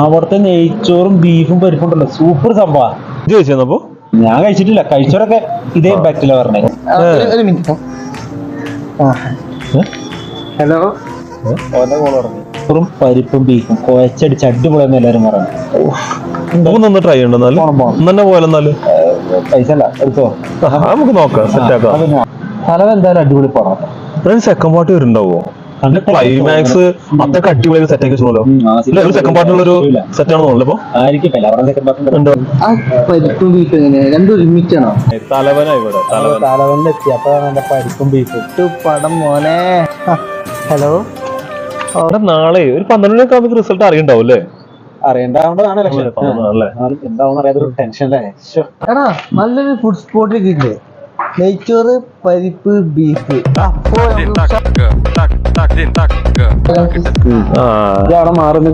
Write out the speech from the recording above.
അവിടുത്തെ നെയ്ച്ചോറും ബീഫും പരിപ്പുണ്ടല്ലോ സൂപ്പർ സംഭവം. ചോദിച്ചപ്പോ ഞാൻ കഴിച്ചിട്ടില്ല, കഴിച്ചവരൊക്കെ ഇതേ ബാറ്റില പറഞ്ഞേ. ഒരു മിനിറ്റ്. ഹലോ, ചോറും പരിപ്പും ബീഫും കുഴച്ചടിച്ച് അടിപൊളിയെന്ന് എല്ലാവരും പറഞ്ഞു. നമുക്കൊന്ന് ട്രൈ ചെയ്യണ്ട എന്നാലും പോയാലെന്നാല് പൈസ അല്ല എടുത്തോ, നമുക്ക് നോക്കാം, സെറ്റ് ആക്കാം. സ്ഥലം എന്തായാലും അടിപൊളി പോണം. Second part വരുന്നുണ്ടാവോ? ക്ലൈമാക്സ് അത്രക്ക് അടിപൊളി സെറ്റ് ആക്കി വെച്ചോളൂ. സെക്കൻഡ് പാർട്ടിനുള്ളൊരു സെറ്റ് ആണെന്ന് തോന്നുന്നു. ഇപ്പൊ ആ പരിപ്പും ബീഫ് എങ്ങനെയാ, രണ്ടും ഒരുമിച്ചാണോ? തലവനാ ഇവിടെ തലവനിലെത്തി, അപ്പൊ നല്ല പരിപ്പും ബീഫും പടം മോനെ. ഹലോ, അവിടെ നാളെ ഒരു 12 മണിയൊക്കെ ആകുമ്പോൾ റിസൾട്ട് അറിയണ്ടാവും അല്ലേ? അറിയണ്ടാവേണ്ടതാണ് എന്താവും അറിയാത്തൊരു ടെൻഷൻ അല്ലേ. എടാ നല്ലൊരു ഫുഡ് സ്പോട്ടിലേക്ക് ഇല്ലേ, നെയ്ച്ചോറ് പരിപ്പ് ബീഫ്. അവിടെ മാറുന്ന